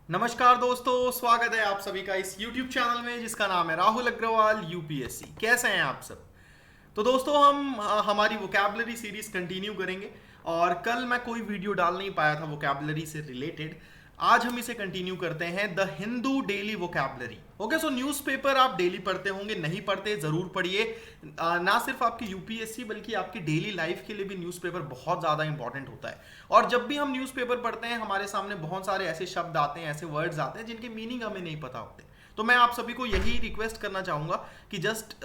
नमस्कार दोस्तों, स्वागत है आप सभी का इस YouTube चैनल में जिसका नाम है राहुल अग्रवाल यूपीएससी। कैसे हैं आप सब? तो दोस्तों हम हमारी वोकैबुलरी सीरीज कंटिन्यू करेंगे। और कल मैं कोई वीडियो डाल नहीं पाया था वोकैबुलरी से रिलेटेड। आज हम इसे कंटिन्यू करते हैं, the Hindu daily vocabulary. Okay, so newspaper आप डेली पढ़ते होंगे, नहीं पढ़ते जरूर पढ़िए। ना सिर्फ आपकी यूपीएससी बल्कि आपकी डेली लाइफ के लिए भी न्यूज़पेपर बहुत ज़्यादा इंपॉर्टेंट होता है। और जब भी हम न्यूज़पेपर पढ़ते हैं हमारे सामने बहुत सारे ऐसे शब्द आते हैं, ऐसे वर्ड्स आते हैं जिनके मीनिंग हमें नहीं पता होते। तो मैं आप सभी को यही रिक्वेस्ट करना चाहूँगा कि जस्ट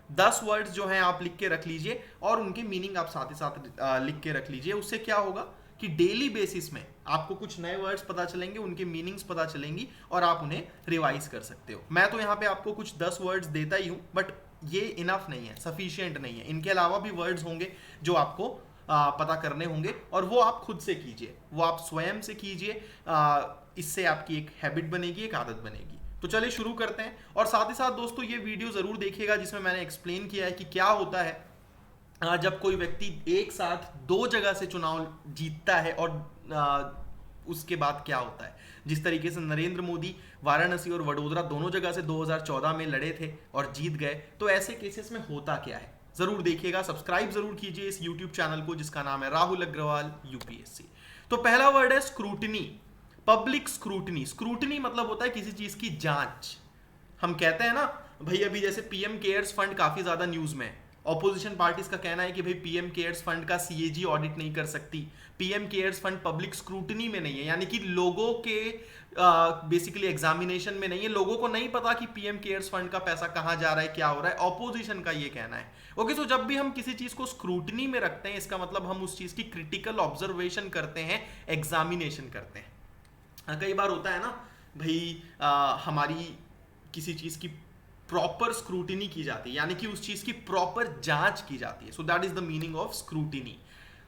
10 वर्ड्स जो हैं आप लिख के रख लीजिए और उनके मीनिंग आप साथ ही साथ लिख के रख लीजिए। उससे क्या होगा कि डेली बेसिस में आपको कुछ नए वर्ड्स पता चलेंगे, उनके मीनिंग्स पता चलेंगी और आप उन्हें रिवाइज कर सकते हो। मैं तो यहाँ पे आपको कुछ 10 वर्ड्स देता ही हूँ, बट ये इनफ नहीं है, सफिशियंट नहीं है। इनके अलावा भी वर्ड्स होंगे जो आपको पता करने होंगे और वो आप खुद से कीजिए, वो आप स्वयं से कीजिए। इससे आपकी एक हैबिट बनेगी, एक आदत बनेगी। तो चलिए शुरू करते हैं। और साथ ही साथ दोस्तों ये वीडियो ज़रूर देखिएगा जिसमें मैंने एक्सप्लेन किया है कि क्या होता है जब कोई व्यक्ति एक साथ दो जगह से चुनाव जीतता है और उसके बाद क्या होता है। जिस तरीके से नरेंद्र मोदी वाराणसी और वडोदरा दोनों जगह से 2014 में लड़े थे और जीत गए, तो ऐसे केसेस में होता क्या है जरूर देखिएगा। सब्सक्राइब जरूर कीजिए इस यूट्यूब चैनल को जिसका नाम है राहुल अग्रवाल यूपीएससी। तो पहला वर्ड है स्क्रूटनी, पब्लिक स्क्रूटनी। स्क्रूटनी मतलब होता है किसी चीज की जांच। हम कहते हैं ना भाई, अभी जैसे पीएम केयर्स फंड काफी ज्यादा न्यूज में है। ऑपोजिशन पार्टीज का कहना है कि भाई पीएम केयर्स फंड का सीएजी ऑडिट नहीं कर सकती, PM cares fund public scrutiny में नहीं है, यानी कि लोगों के बेसिकली एग्जामिनेशन में नहीं है। लोगों को नहीं पता कि पीएम केयर्स फंड का पैसा कहां जा रहा है, क्या हो रहा है। ऑपोजिशन का ये कहना है। ओके, सो जब भी हम किसी चीज को स्क्रूटनी में रखते हैं इसका मतलब हम उस चीज की क्रिटिकल ऑब्जर्वेशन करते हैं, एग्जामिनेशन करते हैं। कई बार होता है ना भाई, हमारी किसी चीज की प्रॉपर स्क्रूटिनी की जाती है, यानी कि उस चीज की प्रॉपर जांच की जाती है। So that is the meaning of scrutiny.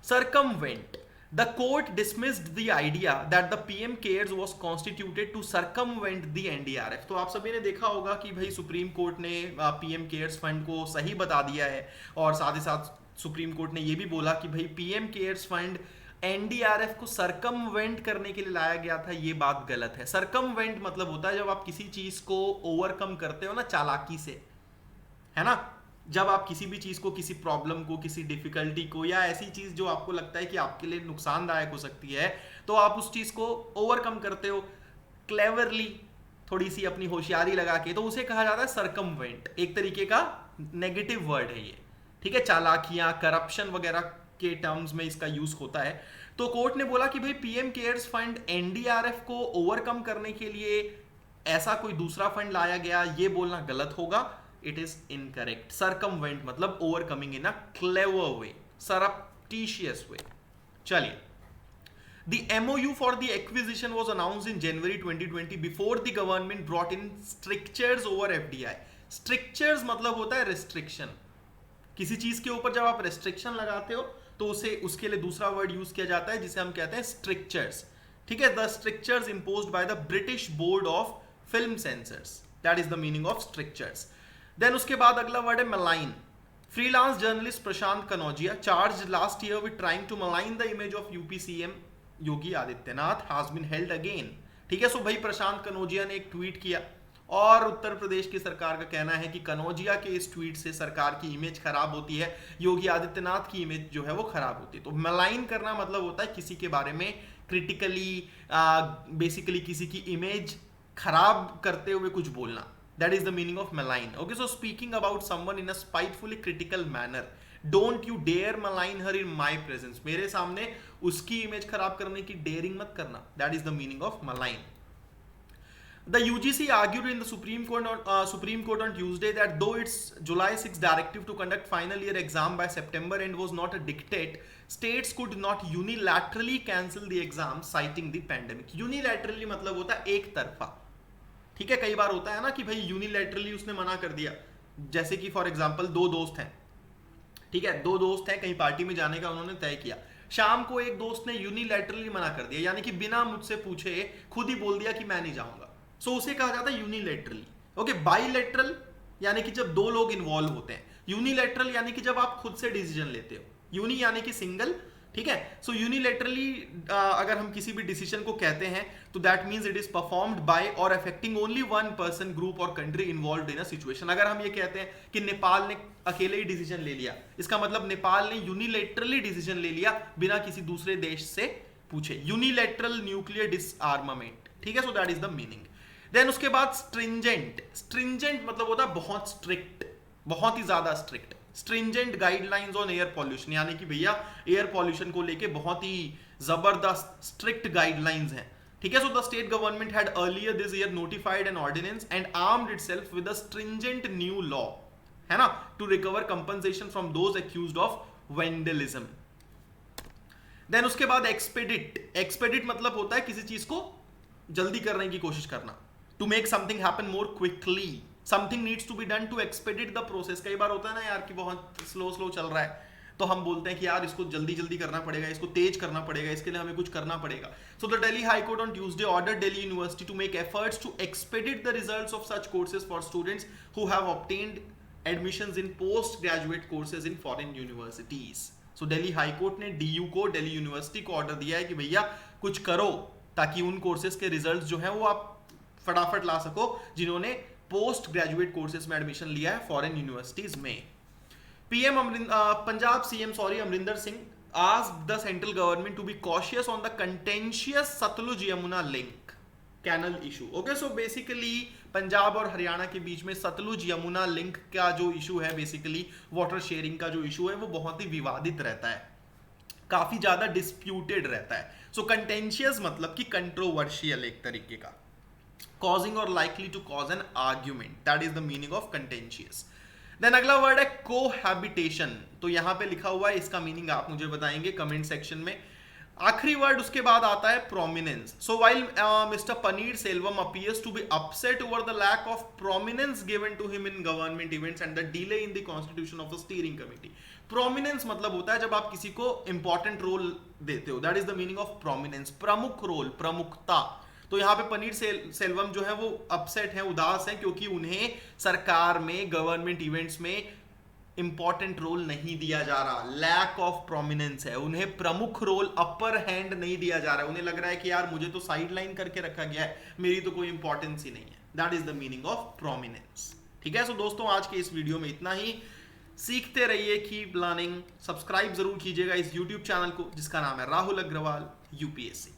Circumvent, the court dismissed the idea that the PM cares was constituted to circumvent the NDRF. तो आप सभी ने देखा होगा कि भाई सुप्रीम कोर्ट ने पीएम केयर्स फंड को सही बता दिया है और साथ ही साथ सुप्रीम कोर्ट ने यह भी बोला कि भाई पीएम केयर्स फंड एनडीआरएफ को सरकमवेंट करने के लिए लाया गया था, ये बात गलत है। सरकमवेंट मतलब होता है जब आप किसी चीज को ओवरकम करते हो ना चालाकी से, है ना। जब आप किसी भी चीज को, किसी प्रॉब्लम को, किसी डिफिकल्टी को या ऐसी चीज जो आपको लगता है कि आपके लिए नुकसानदायक हो सकती है, तो आप उस चीज को ओवरकम करते हो क्लेवरली, थोड़ी सी अपनी होशियारी लगा के, तो उसे कहा जाता है सरकमवेंट। एक तरीके का नेगेटिव वर्ड है ये, ठीक है। चालाकियां, करप्शन वगैरह के टर्म्स में इसका यूज होता है। तो कोर्ट ने बोला कि भाई पीएम केयर्स फंड एनडीआरएफ को ओवरकम करने के लिए ऐसा कोई दूसरा फंड लाया गया, ये बोलना गलत होगा। It is incorrect. सरकमवेंट मतलब overcoming in a clever way, surreptitious way. चलिए, The MOU for the acquisition was announced in January 2020 before the government brought in strictures over FDI. Strictures मतलब होता है restriction। किसी चीज के ऊपर जब आप restriction लगाते हो तो उसे, उसके लिए दूसरा वर्ड यूज किया जाता है जिसे हम कहते हैं strictures। ठीक है, the strictures imposed by the British Board of Film Censors, that is the meaning of strictures। then उसके बाद अगला वर्ड है malign। freelance journalist Prashant Kanaujia charged last year with trying to malign the image of UP CM Yogi Adityanath has been held again। ठीक है, सो भाई प्रशांत कनौजिया ने एक tweet किया और उत्तर प्रदेश की सरकार का कहना है कि कनौजिया के इस ट्वीट से सरकार की इमेज खराब होती है, योगी आदित्यनाथ की इमेज जो है वो खराब होती है। तो मलाइन करना मतलब होता है किसी के बारे में क्रिटिकली, बेसिकली किसी की इमेज खराब करते हुए कुछ बोलना। That is the meaning of malign. Okay, so speaking about someone in a spitefully critical manner. Don't you dare malign her in my presence. मेरे सामने उसकी इमेज खराब करने की डेयरिंग मत करना। That is the meaning of malign. The UGC argued in the Supreme Court on Tuesday that though its July 6 directive to conduct final year exam by September end was not a dictate, states could not unilaterally cancel the exam citing the pandemic। Unilaterally मतलब होता है एक तरफा। ठीक है, कई बार होता है ना कि भाई यूनिलैटरली उसने मना कर दिया। जैसे कि फॉर एग्जांपल दो दोस्त हैं, ठीक है, दो दोस्त हैं, कहीं पार्टी में जाने का उन्होंने तय किया। शाम को एक दोस्त ने यूनिलैटरली मना कर दिया, यानी कि बिना मुझसे पूछे खुद ही बोल दिया कि मैं नहीं जाऊंगा। सो उसे कहा जाता है यूनिलैटरली। ओके, बाईलैटरल यानी कि जब दो लोग इन्वॉल्व होते हैं। यूनिलैटरल यानी कि जब आप खुद से डिसीजन लेते हो। यूनि यानी कि सिंगल, ठीक है। सो यूनिलेटरली अगर हम किसी भी डिसीजन को कहते हैं तो that means it is performed by or affecting only one person, group or country involved in a situation. अगर हम ये कहते हैं कि नेपाल ने अकेले ही डिसीजन ले लिया, इसका मतलब नेपाल ने यूनिलेटरली डिसीजन ले लिया बिना किसी दूसरे देश से पूछे, यूनिलेटरल न्यूक्लियर डिसआर्मामेंट, ठीक है। So that is the meaning. Then उसके बाद स्ट्रिंजेंट, स्ट्रिंजेंट मतलब होता है बहुत स्ट्रिक्ट, बहुत ही ज्यादा strict. Stringent guidelines on air pollution, यानी कि भैया एयर पॉल्यूशन को लेके बहुत ही जबरदस्त स्ट्रिक्ट गाइडलाइंस हैं, ठीक है। So the state government had earlier this year notified an ordinance and armed itself with a stringent new law, है ना, to recover compensation from those accused of vandalism. Then उसके बाद एक्सपेडिट, एक्सपेडिट मतलब होता है किसी चीज को जल्दी करने की कोशिश करना, to make something happen more quickly, something needs to be done to expedite the process. कई बार होता है ना यार कि बहुत स्लो स्लो चल रहा है, तो हम बोलते हैं कि यार इसको जल्दी जल्दी करना पड़ेगा, इसको तेज करना पड़ेगा, इसके लिए हमें कुछ करना पड़ेगा। So the Delhi high court on Tuesday ordered Delhi university to make efforts to expedite the results of such courses for students who have obtained admissions in post graduate courses in foreign universities. So Delhi high court ने DU को, Delhi university को order दिया है कि भैया कुछ करो ताकि उन कोर्सेज के रिजल्ट्स जो हैं वो आप फटाफट ला सको जिन्होंने पोस्ट ग्रेजुएट कोर्सेज में एडमिशन लिया है फॉरेन यूनिवर्सिटीज में। Punjab CM Amarinder Singh asked the central government to be cautious on the contentious Sutlej Yamuna link canal issue. Okay, so basically Punjab और हरियाणा के बीच में सतलुज यमुना लिंक का जो इशू है, बेसिकली वाटर शेयरिंग का जो इशू है, वो बहुत ही विवादित रहता है, काफी ज्यादा डिस्प्यूटेड रहता है। सो कंटेंशियस मतलब कि कंट्रोवर्शियल एक तरीके का, causing or likely to cause an argument, that is the meaning of contentious। Then अगला वर्ड है कोहैबिटेशन, तो यहां पे लिखा हुआ है, इसका मीनिंग आप मुझे बताएंगे कमेंट सेक्शन में। आखिरी वर्ड उसके बाद आता है prominence. So while mister Panneerselvam appears to be upset over the lack of prominence given to him in government events and the delay in the constitution of the steering committee. Prominence मतलब होता है जब आप किसी को important role देते हो, that is the meaning of prominence, प्रमुख रोल, प्रमुखता। तो यहाँ पे पनीर सेल्वम जो है वो अपसेट है, उदास है, क्योंकि उन्हें सरकार में, गवर्नमेंट इवेंट्स में इंपॉर्टेंट रोल नहीं दिया जा रहा, लैक ऑफ प्रोमिनेंस है, उन्हें प्रमुख रोल, अपर हैंड नहीं दिया जा रहा है, उन्हें लग रहा है कि यार मुझे तो साइड लाइन करके रखा गया है, मेरी तो कोई इंपॉर्टेंस ही नहीं है। That is the meaning of prominence, ठीक है। सो दोस्तों आज के इस वीडियो में इतना ही, सीखते रहिए, कीप लर्निंग, सब्सक्राइब जरूर कीजिएगा इस यूट्यूब चैनल को जिसका नाम है राहुल अग्रवाल यूपीएससी।